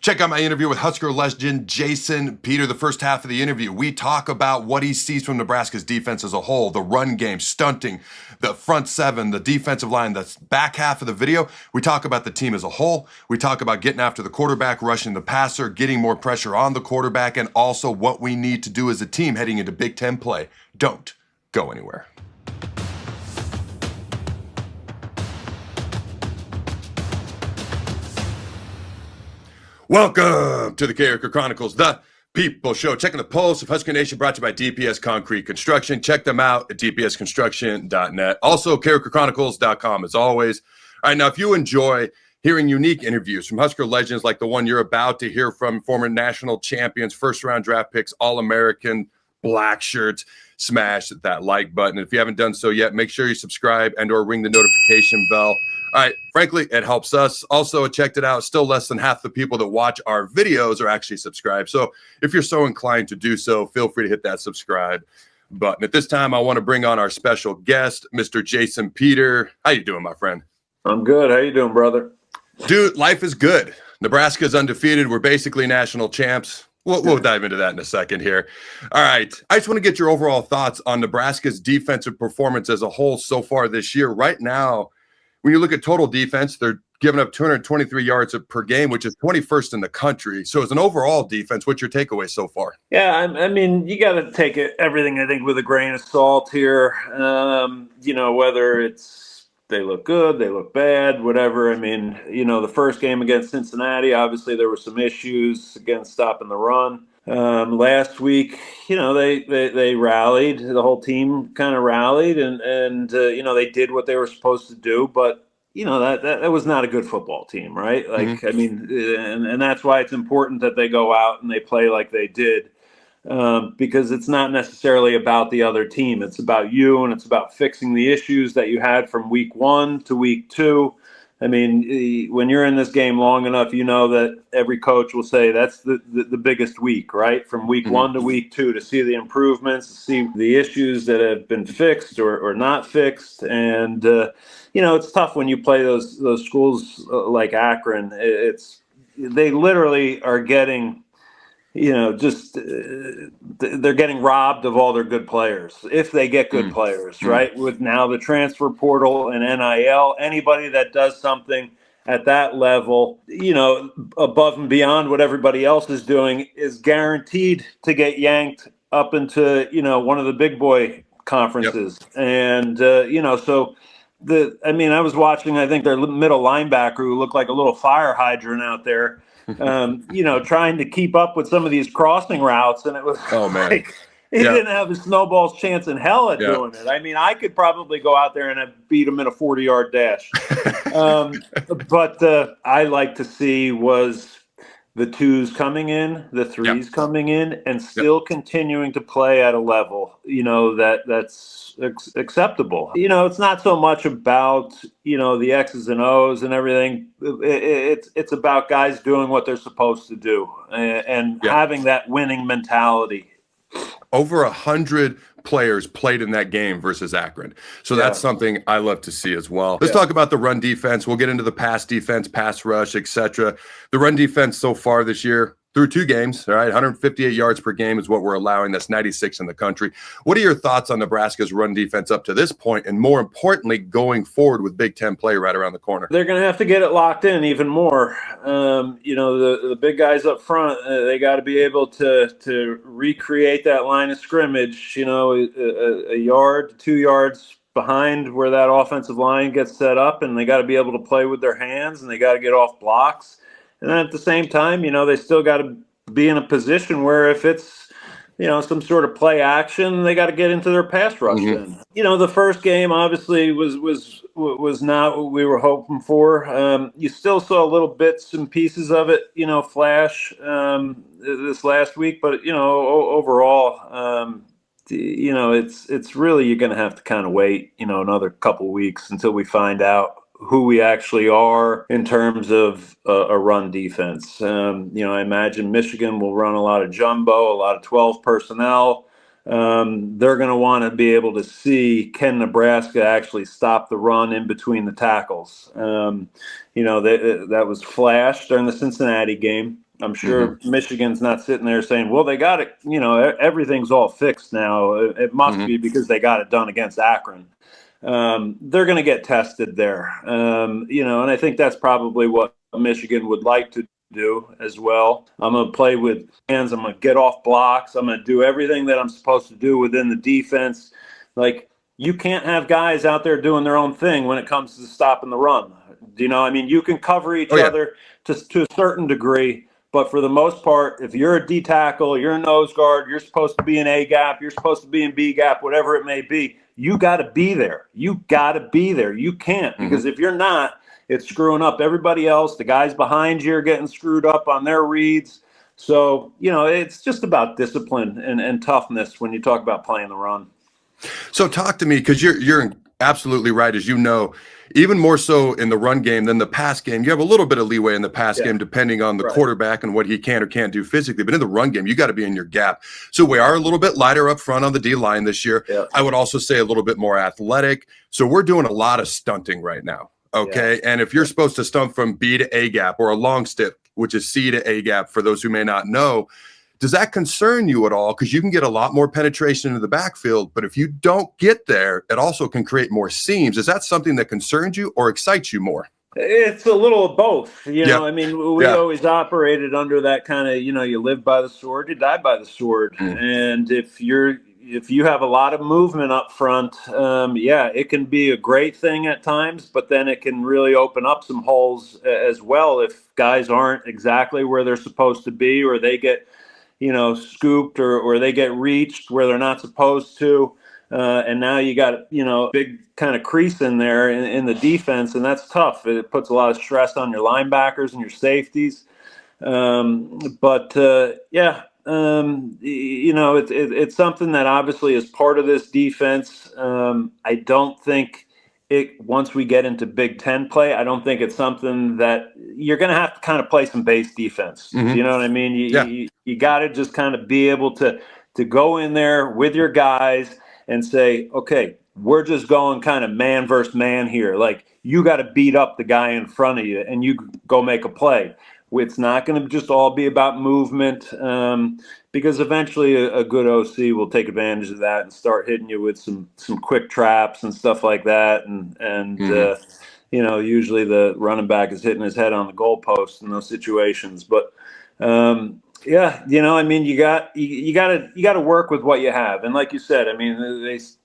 Check out my interview with Husker legend Jason Peter. The first half of the interview, we talk about what he sees from Nebraska's defense as a whole, the run game, stunting, the front seven, the defensive line. The back half of the video, we talk about the team as a whole. We talk about getting after the quarterback, rushing the passer, getting more pressure on the quarterback, and also what we need to do as a team heading into Big Ten play. Don't go anywhere. Welcome to the Carriker Chronicles, the People Show. Checking the pulse of Husker Nation, brought to you by DPS Concrete Construction. Check them out at dpsconstruction.net. Also, carrikerchronicles.com as always. All right, now, if you enjoy hearing unique interviews from Husker legends like the one you're about to hear from, former national champions, first-round draft picks, All-American, black shirts, smash that like button. If you haven't done so yet, make sure you subscribe and or ring the notification bell. All right, frankly, it helps us. Also, I checked it out. Still less than half the people that watch our videos are actually subscribed. So if you're so inclined to do so, feel free to hit that subscribe button. At this time, I want to bring on our special guest, Mr. Jason Peter. How you doing, my friend? I'm good. How you doing, brother? Dude, life is good. Nebraska's undefeated. We're basically national champs. We'll dive into that in a second here. All right. I just want to get your overall thoughts on Nebraska's defensive performance as a whole so far this year. Right now, when you look at total defense, they're giving up 223 yards per game, which is 21st in the country. So as an overall defense, what's your takeaway so far? Yeah, I mean, you got to take everything, I think, with a grain of salt here. Whether it's they look good, they look bad, whatever. I mean, the first game against Cincinnati, obviously there were some issues against stopping the run. Last week, they rallied. The whole team kind of rallied, and they did what they were supposed to do. But that was not a good football team, right? Like, I mean, and that's why it's important that they go out and they play like they did, because it's not necessarily about the other team. It's about you, and it's about fixing the issues that you had from week 1 to week 2. I mean, when you're in this game long enough, you know that every coach will say that's the biggest week, right? From week 1 to week 2, to see the improvements, to see the issues that have been fixed or not fixed. And, it's tough when you play those schools like Akron. They literally are getting, they're getting robbed of all their good players, if they get good players, right? With now the transfer portal and NIL, anybody that does something at that level, above and beyond what everybody else is doing, is guaranteed to get yanked up into, one of the big boy conferences. Yep. And, I was watching, I think, their middle linebacker who looked like a little fire hydrant out there, trying to keep up with some of these crossing routes. And it was like, he didn't have a snowball's chance in hell at doing it. I mean, I could probably go out there and have beat him in a 40-yard dash. But I like to see was the 2s coming in, the 3s coming in, and still continuing to play at a level, that's acceptable. It's not so much about, the X's and O's and everything. It's about guys doing what they're supposed to do and having that winning mentality. Over 100 players played in that game versus Akron. So that's something I love to see as well. Let's talk about the run defense. We'll get into the pass defense, pass rush, etc. The run defense so far this year, through 2 games, all right, 158 yards per game is what we're allowing. That's 96 in the country. What are your thoughts on Nebraska's run defense up to this point, and more importantly, going forward with Big Ten play right around the corner? They're going to have to get it locked in even more. The big guys up front, they got to be able to recreate that line of scrimmage, a yard to 2 yards behind where that offensive line gets set up, and they got to be able to play with their hands, and they got to get off blocks. And then at the same time, they still got to be in a position where if it's, some sort of play action, they got to get into their pass rush. Then, the first game obviously was not what we were hoping for. You still saw little bits and pieces of it, flash this last week, but overall, it's really, you're going to have to kind of wait, another couple weeks until we find out who we actually are in terms of a run defense. I imagine Michigan will run a lot of jumbo, a lot of 12 personnel. They're going to want to be able to see, can Nebraska actually stop the run in between the tackles? That was flashed during the Cincinnati game. I'm sure Michigan's not sitting there saying, well, they got it, everything's all fixed now. It must be because they got it done against Akron. They're going to get tested there. And I think that's probably what Michigan would like to do as well. I'm going to play with hands. I'm going to get off blocks. I'm going to do everything that I'm supposed to do within the defense. Like, you can't have guys out there doing their own thing when it comes to stopping the run. You can cover each other to a certain degree, but for the most part, if you're a D tackle, you're a nose guard, you're supposed to be in A gap, you're supposed to be in B gap, whatever it may be, you got to be there. You got to be there. You can't, because if you're not, it's screwing up everybody else. The guys behind you are getting screwed up on their reads. So, it's just about discipline and toughness when you talk about playing the run. So talk to me, because you're absolutely right, as you know, even more so in the run game than the pass game. You have a little bit of leeway in the pass game depending on the quarterback and what he can or can't do physically. But in the run game, you got to be in your gap. So we are a little bit lighter up front on the D-line this year. Yeah. I would also say a little bit more athletic. So we're doing a lot of stunting right now. Okay. Yeah. And if you're supposed to stunt from B to A gap, or a long stick, which is C to A gap, for those who may not know, does that concern you at all? Because you can get a lot more penetration into the backfield, but if you don't get there, it also can create more seams. Is that something that concerns you or excites you more? It's a little of both. We always operated under that kind of, you live by the sword, you die by the sword. And if you have a lot of movement up front, it can be a great thing at times, but then it can really open up some holes as well if guys aren't exactly where they're supposed to be, or they get scooped or they get reached where they're not supposed to. And now you got, a big kind of crease in there in the defense, and that's tough. It puts a lot of stress on your linebackers and your safeties. It's something that obviously is part of this defense. I don't think once we get into Big Ten play, I don't think it's something that you're going to have to kind of play some base defense. You know what I mean? You got to just kind of be able to go in there with your guys and say, okay, we're just going kind of man versus man here. Like, you got to beat up the guy in front of you and you go make a play. It's not going to just all be about movement, because eventually a good OC will take advantage of that and start hitting you with some quick traps and stuff like that. And usually the running back is hitting his head on the goalpost in those situations. But you got to work with what you have. And like you said,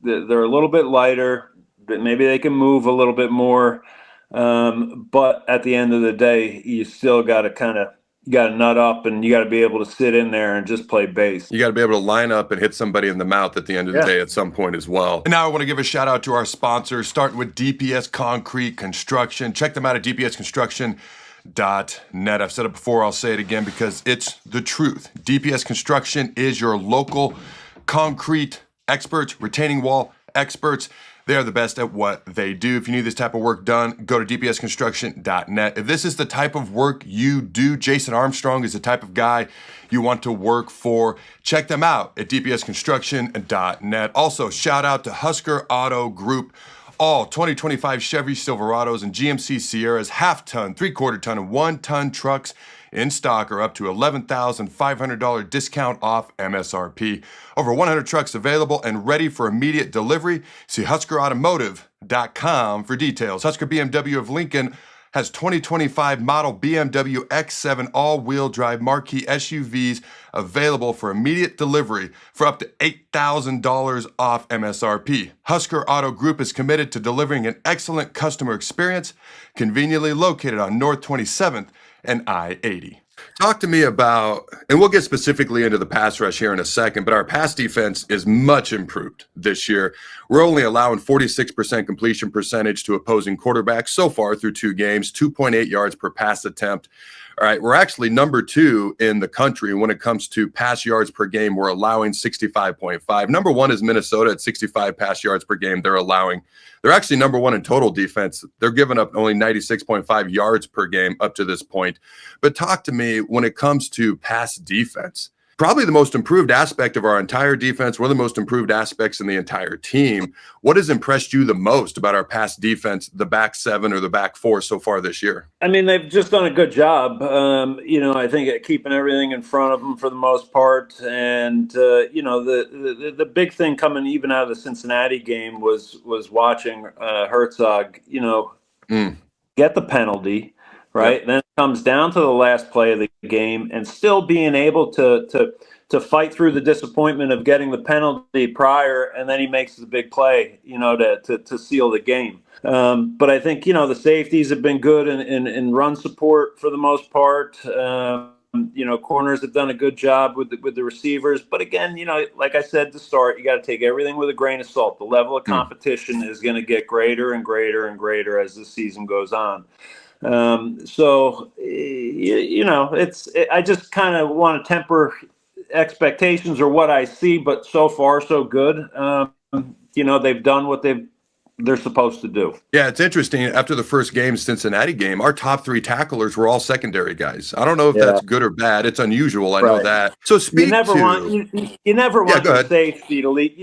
they're a little bit lighter, but maybe they can move a little bit more. But at the end of the day, you still got to nut up, and you got to be able to sit in there and just play base. You got to be able to line up and hit somebody in the mouth at the end of the day at some point as well. And now I want to give a shout out to our sponsors, starting with DPS Concrete Construction. Check them out at dpsconstruction.net. I've said it before, I'll say it again because it's the truth. DPS Construction is your local concrete experts, retaining wall experts. They are the best at what they do. If you need this type of work done, go to dpsconstruction.net. If this is the type of work you do, Jason Armstrong is the type of guy you want to work for. Check them out at dpsconstruction.net. Also, shout out to Husker Auto Group. All 2025 Chevy Silverados and GMC Sierras, half-ton, three-quarter-ton, and one-ton trucks in stock are up to $11,500 discount off MSRP. Over 100 trucks available and ready for immediate delivery. See HuskerAutomotive.com for details. Husker BMW of Lincoln has 2025 model BMW X7 all-wheel drive marquee SUVs available for immediate delivery for up to $8,000 off MSRP. Husker Auto Group is committed to delivering an excellent customer experience, conveniently located on North 27th and I-80. Talk to me about, and we'll get specifically into the pass rush here in a second, but our pass defense is much improved this year. We're only allowing 46% completion percentage to opposing quarterbacks so far through 2 games, 2.8 yards per pass attempt. All right, we're actually number 2 in the country when it comes to pass yards per game. We're allowing 65.5. Number 1 is Minnesota at 65 pass yards per game. They're actually number 1 in total defense. They're giving up only 96.5 yards per game up to this point. But talk to me when it comes to pass defense. probably the most improved aspect of our entire defense, one of the most improved aspects in the entire team. What has impressed you the most about our pass defense, the back seven or the back four so far this year? I mean, they've just done a good job, I think at keeping everything in front of them for the most part. And, the big thing coming even out of the Cincinnati game was watching Herzog, get the penalty, right? Yep. Then it comes down to the last play of the game and still being able to fight through the disappointment of getting the penalty prior, and then he makes the big play, to seal the game. But I think, the safeties have been good in run support for the most part. Corners have done a good job with the receivers. But again, like I said to start, you got to take everything with a grain of salt. The level of competition is going to get greater and greater and greater as the season goes on. I just kind of want to temper expectations or what I see, but so far so good. They've done what they're supposed to do. Yeah, it's interesting. After the first game, Cincinnati game, our top three tacklers were all secondary guys. I don't know if that's good or bad. It's unusual. I know that. So you never want your safety to lead.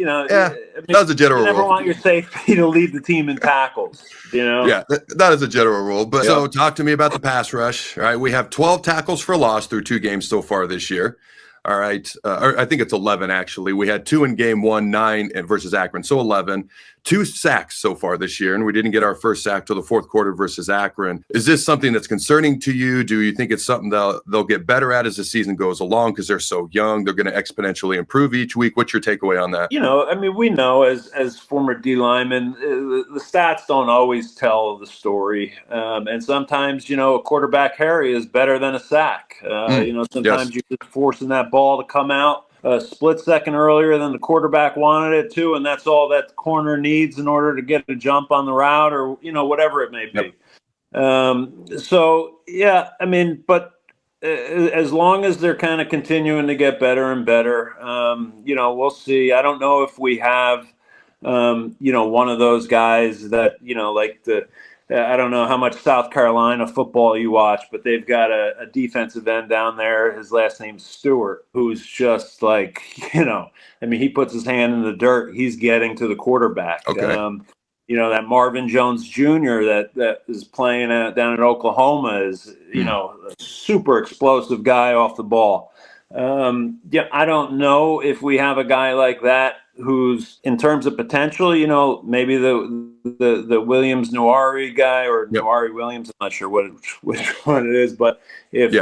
That's a general rule. You never rule. want your safety to lead the team in tackles. Yeah, that is a general rule. But so talk to me about the pass rush. All right, we have 12 tackles for loss through 2 games so far this year. All right. I think it's 11, actually. We had 2 in game 1, 9 versus Akron. So 11, 2 sacks so far this year. And we didn't get our first sack till the fourth quarter versus Akron. Is this something that's concerning to you? Do you think it's something they'll get better at as the season goes along because they're so young? They're going to exponentially improve each week. What's your takeaway on that? We know as former D linemen, the stats don't always tell the story. And sometimes, a quarterback carry is better than a sack. Sometimes you're just forcing that ball to come out a split second earlier than the quarterback wanted it to, and that's all that corner needs in order to get a jump on the route or, whatever it may be. But as long as they're kind of continuing to get better and better, we'll see. I don't know if we have, one of those guys that, I don't know how much South Carolina football you watch, but they've got a defensive end down there. His last name's Stewart, who's just like, he puts his hand in the dirt. He's getting to the quarterback. Okay. That Marvin Jones Jr. that is playing down in Oklahoma is, a super explosive guy off the ball. I don't know if we have a guy like that who's, in terms of potential, maybe the Williams Nuari guy or Nuari Williams. I'm not sure which one it is, but if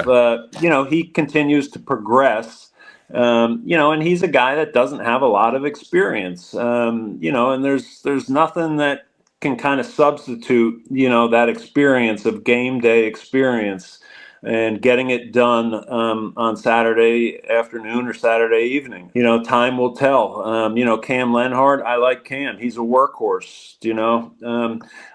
he continues to progress, and he's a guy that doesn't have a lot of experience, and there's nothing that can kind of substitute, that experience of game day experience and getting it done on Saturday afternoon or Saturday evening. Time will tell. Cam Lenhart, I like Cam. He's a workhorse,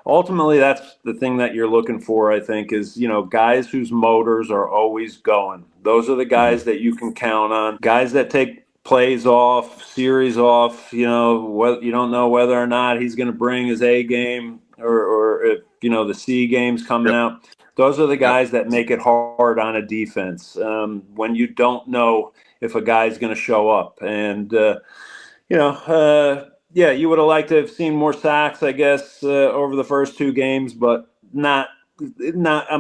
Ultimately, that's the thing that you're looking for, I think, is, guys whose motors are always going. Those are the guys that you can count on. Guys that take plays off, series off, you don't know whether or not he's going to bring his A game or if, the C game's coming out. Those are the guys that make it hard on a defense when you don't know if a guy's going to show up. And, you would have liked to have seen more sacks, I guess, over the first 2 games, but I'm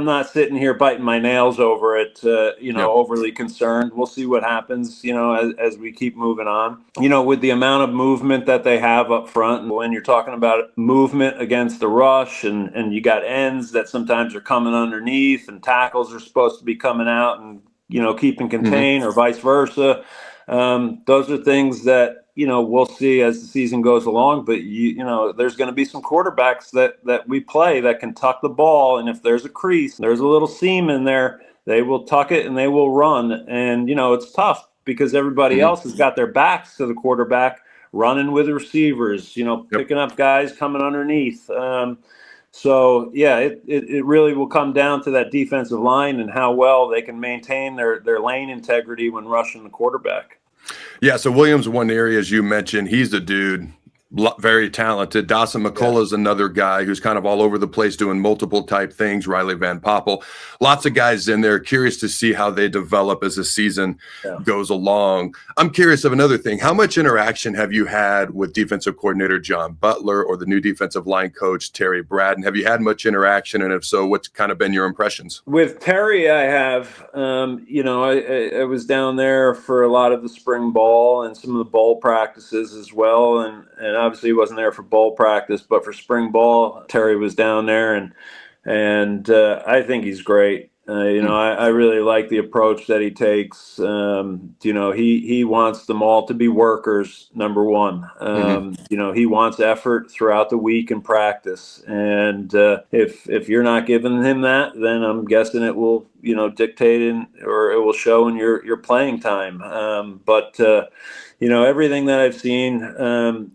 not sitting here biting my nails over it, overly concerned. We'll see what happens, as we keep moving on. With the amount of movement that they have up front, and when you're talking about movement against the rush and you got ends that sometimes are coming underneath and tackles are supposed to be coming out and, keeping contained or vice versa. Those are things that, we'll see as the season goes along, but there's going to be some quarterbacks that we play that can tuck the ball. And if there's a crease, there's a little seam in there, they will tuck it and they will run. And, it's tough because everybody else has got their backs to the quarterback running with the receivers, picking up guys coming underneath. It really will come down to that defensive line and how well they can maintain their lane integrity when rushing the quarterback. Yeah, so Williams, one area, as you mentioned, he's the dude. Very talented. Dawson McCullough is another guy who's kind of all over the place doing multiple type things. Riley Van Poppel, lots of guys in there. Curious to see how they develop as the season goes along. I'm curious of another thing. How much interaction have you had with defensive coordinator John Butler or the new defensive line coach Terry Braden? Have you had much interaction? And if so, what's kind of been your impressions? With Terry, I have. I was down there for a lot of the spring ball and some of the bowl practices as well, and obviously he wasn't there for bowl practice, but for spring ball, Terry was down there, and I think he's great. I really like the approach that he takes. He wants them all to be workers, number one. He wants effort throughout the week in practice. And if you're not giving him that, then I'm guessing it will, dictate or it will show in your playing time. Everything that I've seen,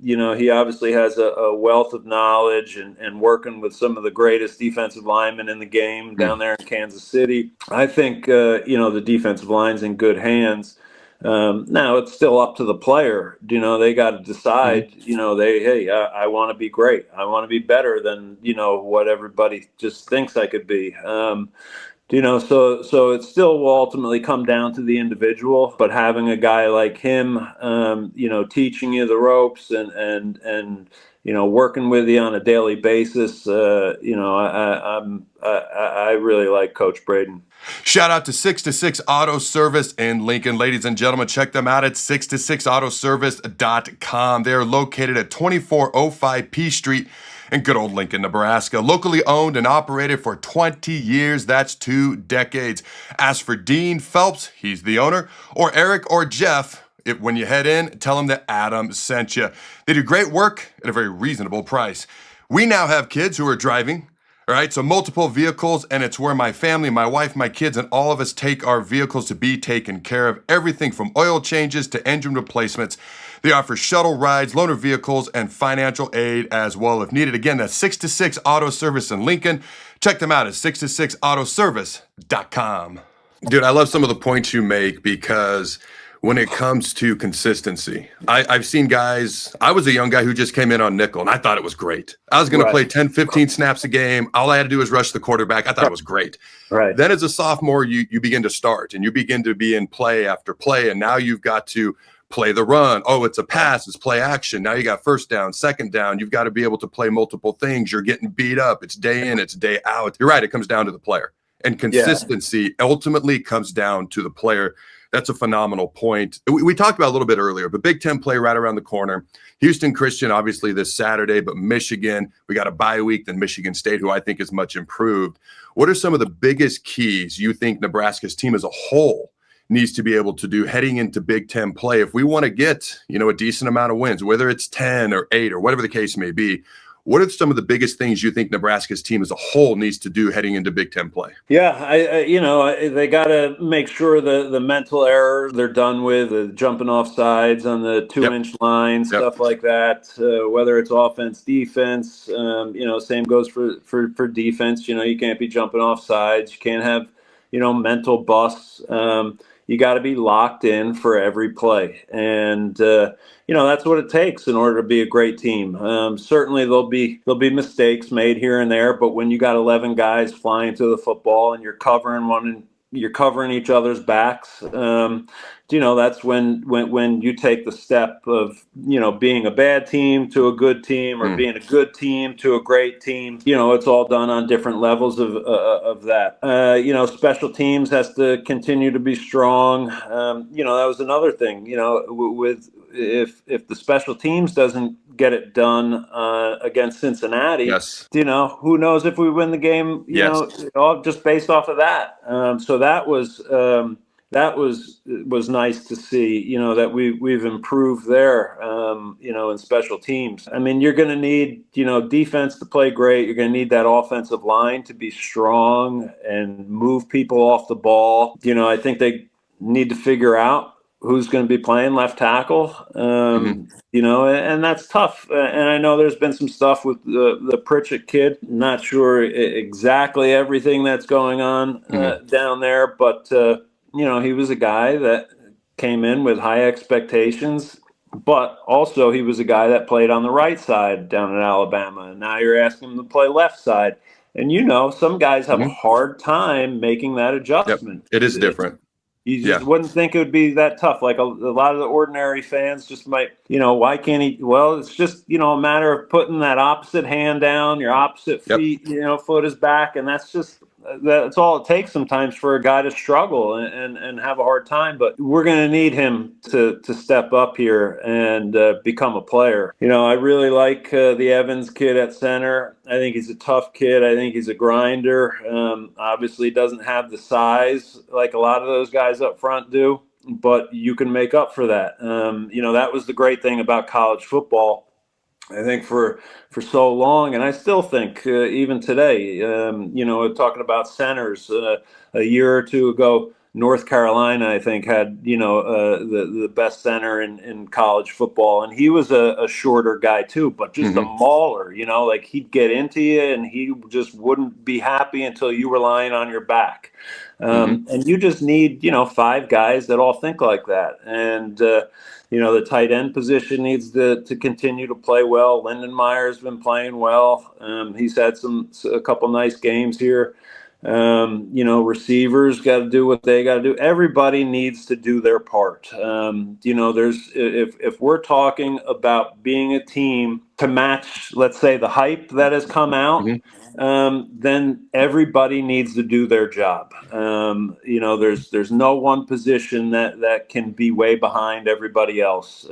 he obviously has a wealth of knowledge and working with some of the greatest defensive linemen in the game down there in Kansas City. I think, the defensive line's in good hands. Now it's still up to the player. They got to decide, I want to be great. I want to be better than, what everybody just thinks I could be. So it still will ultimately come down to the individual, but having a guy like him, teaching you the ropes and working with you on a daily basis, I really like Coach Braden. Shout out to 626 Auto Service in Lincoln. Ladies and gentlemen, check them out at 626autoservice.com. They're located at 2405 P Street in good old Lincoln, Nebraska. Locally owned and operated for 20 years. That's 2 decades. As for Dean Phelps, he's the owner, or Eric or Jeff, when you head in, tell them that Adam sent you. They do great work at a very reasonable price. We now have kids who are driving. All right, so multiple vehicles, and it's where my family, my wife, my kids, and all of us take our vehicles to be taken care of. Everything from oil changes to engine replacements. They offer shuttle rides, loaner vehicles, and financial aid as well if needed. Again, that's 626 Auto Service in Lincoln. Check them out at 626autoservice.com. Dude, I love some of the points you make because when it comes to consistency, I've seen guys, I was a young guy who just came in on nickel, and I thought it was great. I was going to play 10, 15 snaps a game. All I had to do was rush the quarterback. I thought it was great. Right. Then as a sophomore, you begin to start, and you begin to be in play after play, and now you've got to play the run. Oh, it's a pass. It's play action. Now you got first down, second down. You've got to be able to play multiple things. You're getting beat up. It's day in, it's day out. You're right. It comes down to the player. And consistency ultimately comes down to the player. That's a phenomenal point. We talked about a little bit earlier, but Big Ten play right around the corner. Houston Christian, obviously, this Saturday, but Michigan, we got a bye week, then Michigan State, who I think is much improved. What are some of the biggest keys you think Nebraska's team as a whole needs to be able to do heading into Big Ten play if we want to get, a decent amount of wins, whether it's 10 or 8 or whatever the case may be? What are some of the biggest things you think Nebraska's team as a whole needs to do heading into Big Ten play? Yeah, they got to make sure the mental errors they're done with, the jumping off sides on the 2-inch line, stuff like that. Whether it's offense, defense, same goes for defense. You can't be jumping off sides. You can't have, mental busts. You got to be locked in for every play. And, that's what it takes in order to be a great team. Certainly there'll be mistakes made here and there, but when you got 11 guys flying to the football and you're covering each other's backs, that's when you take the step of, being a bad team to a good team or being a good team to a great team. It's all done on different levels of that. Special teams has to continue to be strong. That was another thing, with if the special teams doesn't get it done against Cincinnati, who knows if we win the game, all just based off of that. So that was nice to see, that we've improved there, in special teams. I mean, you're going to need, defense to play great. You're going to need that offensive line to be strong and move people off the ball. I think they need to figure out who's going to be playing left tackle, and that's tough. And I know there's been some stuff with the Pritchett kid. Not sure exactly everything that's going on down there, but he was a guy that came in with high expectations. But also, he was a guy that played on the right side down in Alabama, and now you're asking him to play left side. And some guys have a hard time making that adjustment. Yep. It is different. You just wouldn't think it would be that tough. Like a lot of the ordinary fans just might, why can't he? Well, it's just, a matter of putting that opposite hand down, your opposite feet, foot is back. And that's all it takes sometimes for a guy to struggle and have a hard time. But we're going to need him to step up here and become a player. I really like the Evans kid at center. I think he's a tough kid. I think he's a grinder. Obviously doesn't have the size like a lot of those guys up front do, but you can make up for that. That was the great thing about college football. I think for so long, and I still think even today, talking about centers, a year or two ago, North Carolina, I think, had the best center in college football, and he was a shorter guy too, but just a mauler. Like he'd get into you, and he just wouldn't be happy until you were lying on your back. And you just need 5 guys that all think like that, and the tight end position needs to continue to play well. Lindenmeyer's been playing well. He's had a couple nice games here. Receivers got to do what they got to do. Everybody needs to do their part. If we're talking about being a team to match, let's say, the hype that has come out, then everybody needs to do their job. There's no one position that can be way behind everybody else,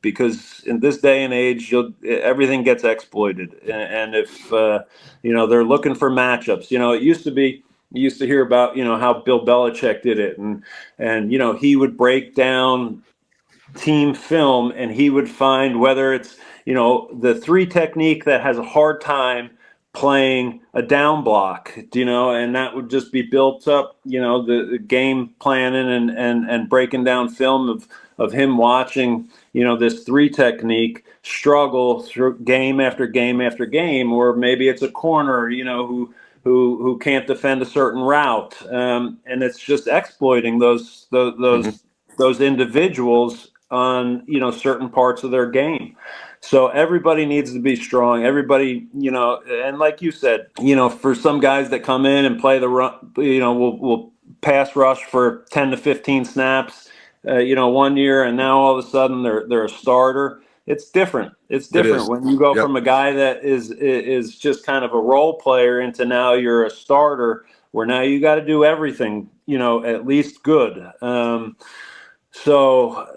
because in this day and age, everything gets exploited. And if they're looking for matchups, it used to be. You used to hear about how Bill Belichick did it, and he would break down team film, and he would find whether it's the 3 technique that has a hard time playing a down block, and that would just be built up, the game planning and breaking down film of him watching, this 3 technique struggle through game after game after game, or maybe it's a corner, who can't defend a certain route, and it's just exploiting those individuals on certain parts of their game. So everybody needs to be strong. Everybody, and like you said, for some guys that come in and play the run, will pass rush for 10 to 15 snaps, one year, and now all of a sudden they're a starter. It's different. It's different when you go from a guy that is just kind of a role player into now you're a starter, where now you got to do everything, at least good. So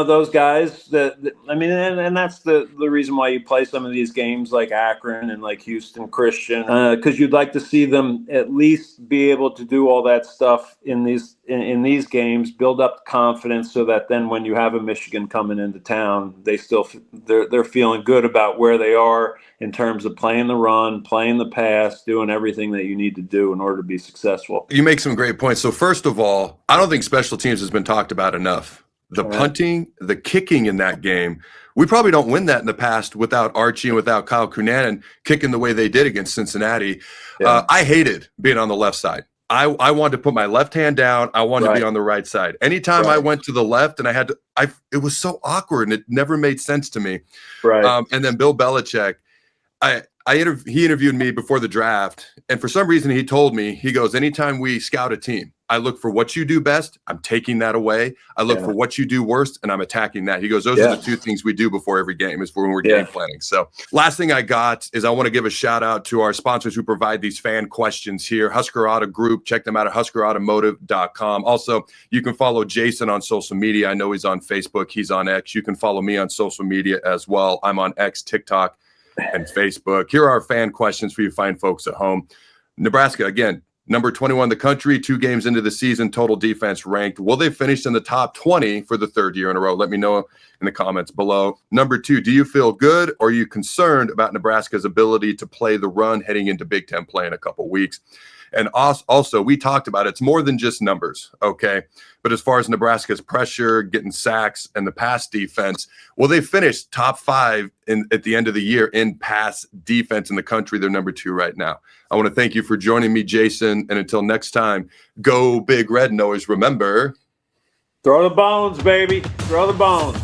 those guys and that's the reason why you play some of these games like Akron and like Houston Christian, because you'd like to see them at least be able to do all that stuff in these games, build up confidence, so that then when you have a Michigan coming into town, they're feeling good about where they are in terms of playing the run, playing the pass, doing everything that you need to do in order to be successful. You make some great points. So first of all, I don't think special teams has been talked about enough. The punting, the kicking in that game, we probably don't win that in the past without Archie and without Kyle Cunanan kicking the way they did against Cincinnati. I hated being on the left side. I wanted to put my left hand down. I wanted to be on the right side. Anytime I went to the left and it was so awkward and it never made sense to me. Right. And then Bill Belichick, he interviewed me before the draft, and for some reason he told me, he goes, anytime we scout a team, I look for what you do best, I'm taking that away. I look for what you do worst, and I'm attacking that. He goes, those are the 2 things we do before every game, is when we're game planning. So last thing I got is I want to give a shout out to our sponsors who provide these fan questions here. Husker Auto Group, check them out at huskerautomotive.com. Also, you can follow Jason on social media. I know he's on Facebook, he's on X. You can follow me on social media as well. I'm on X, TikTok, and Facebook. Here are our fan questions for you fine folks at home. Nebraska, again, number 21 in the country, 2 games into the season, total defense ranked. Will they finish in the top 20 for the 3rd year in a row? Let me know in the comments below. Number 2, do you feel good or are you concerned about Nebraska's ability to play the run heading into Big Ten play in a couple weeks? And also, we talked about it's more than just numbers, okay? But as far as Nebraska's pressure, getting sacks, and the pass defense, will they finish top 5 at the end of the year in pass defense in the country? They're number 2 right now. I want to thank you for joining me, Jason. And until next time, go Big Red. And always remember, throw the bones, baby. Throw the bones.